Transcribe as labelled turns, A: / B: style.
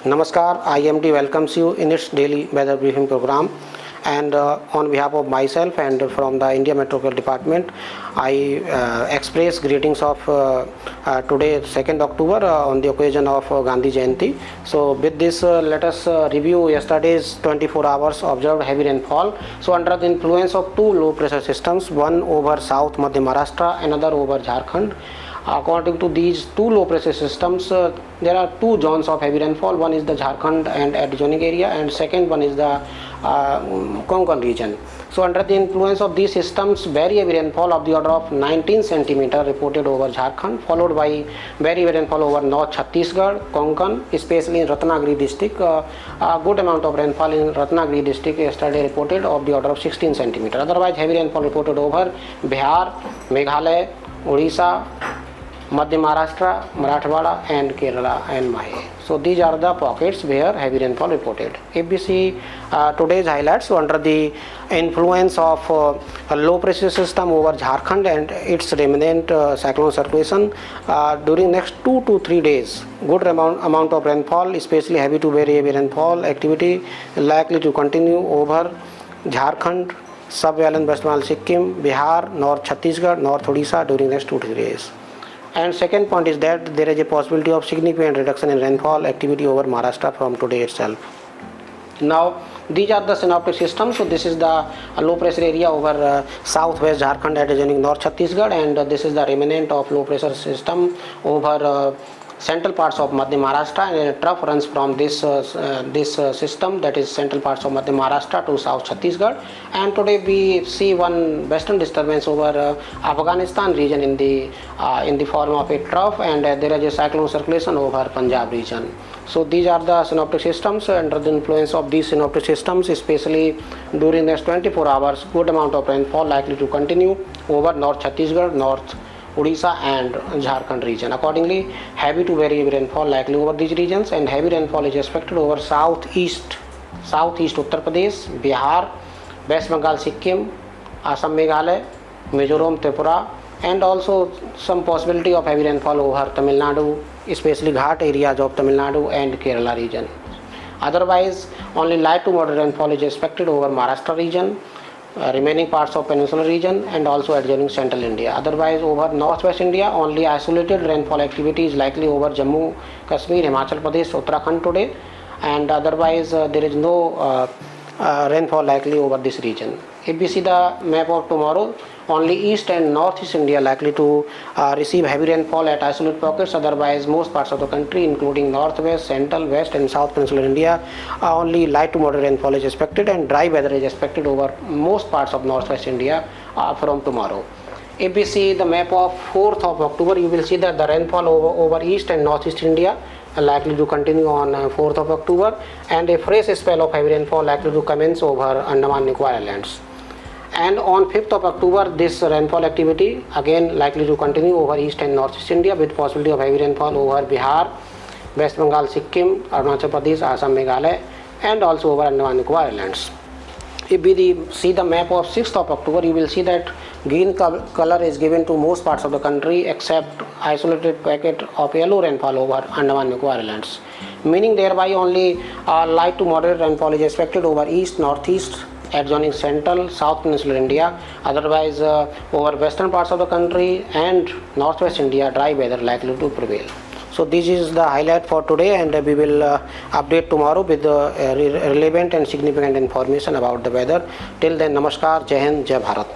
A: Namaskar, IMD welcomes you in its daily weather briefing program. And on behalf of myself and from the India Meteorological Department, I express greetings of today, 2nd October, on the occasion of Gandhi Jayanti. So with this, let us review yesterday's 24 hours observed heavy rainfall. So under the influence of two low pressure systems, one over South Madhya Maharashtra, another over Jharkhand. According to these two low pressure systems, there are two zones of heavy rainfall. One is the Jharkhand and adjoining area, and second one is the Konkan region. So under the influence of these systems, very heavy rainfall of the order of 19 centimeter reported over Jharkhand, followed by very heavy rainfall over North Chhattisgarh, Konkan, especially in Ratnagiri district. A good amount of rainfall in Ratnagiri district yesterday reported of the order of 16 centimeter. Otherwise, heavy rainfall reported over Bihar, Meghalaya, Odisha, Madhya Maharashtra, Marathwada and Kerala and Mahe. So these are the pockets where heavy rainfall reported. If we see today's highlights, so under the influence of a low pressure system over Jharkhand and its remnant cyclone circulation, during next 2 to 3 days, good amount of rainfall, especially heavy to very heavy rainfall activity likely to continue over Jharkhand, Sub-Saharan West Bengal, Sikkim, Bihar, North Chhattisgarh, North Odisha during next 2 to 3 days. And second point is that there is a possibility of significant reduction in rainfall activity over Maharashtra from today itself. Now these are the synoptic systems. So this is the low pressure area over southwest Jharkhand adjoining North Chhattisgarh, and this is the remnant of low pressure system over central parts of Madhya Maharashtra, and a trough runs from this system, that is central parts of Madhya Maharashtra to South Chhattisgarh. And today we see one western disturbance over Afghanistan region in the form of a trough, and there is a cyclone circulation over Punjab region. So these are the synoptic systems. Under the influence of these synoptic systems, especially during the next 24 hours, good amount of rainfall likely to continue over North Chhattisgarh, North Odisha and Jharkhand region. Accordingly, heavy to very heavy rainfall likely over these regions, and heavy rainfall is expected over southeast Uttar Pradesh, Bihar, West Bengal, Sikkim, Assam, Meghalaya, Mizoram, Tripura, and also some possibility of heavy rainfall over Tamil Nadu, especially Ghat areas of Tamil Nadu and Kerala region. Otherwise, only light to moderate rainfall is expected over Maharashtra region, remaining parts of peninsular region and also adjoining central India. Otherwise, over northwest India, only isolated rainfall activity is likely over Jammu, Kashmir, Himachal Pradesh, Uttarakhand today, and otherwise there is no rainfall likely over this region. If we see the map of tomorrow, only east and northeast India likely to receive heavy rainfall at isolated pockets. Otherwise, most parts of the country, including northwest, central, west and south peninsular India, only light to moderate rainfall is expected, and dry weather is expected over most parts of northwest India from tomorrow. If we see the map of 4th of October, you will see that the rainfall over east and northeast India likely to continue on 4th of October, and a fresh spell of heavy rainfall likely to commence over Andaman Nicobar Islands. And on 5th of October, this rainfall activity again likely to continue over east and northeast India, with possibility of heavy rainfall over Bihar, West Bengal, Sikkim, Arunachal Pradesh, Assam, Meghalaya, and also over Andaman Nicobar Islands. If we see the map of 6th of October, you will see that green color is given to most parts of the country except isolated packet of yellow rainfall over Andaman Nicobar Islands, meaning thereby only light to moderate rainfall is expected over east, northeast, adjoining central, south peninsular India. Otherwise, over western parts of the country and northwest India, dry weather likely to prevail. So this is the highlight for today, and we will update tomorrow with the relevant and significant information about the weather. Till then, Namaskar, Jai Hind, Jai Bharat.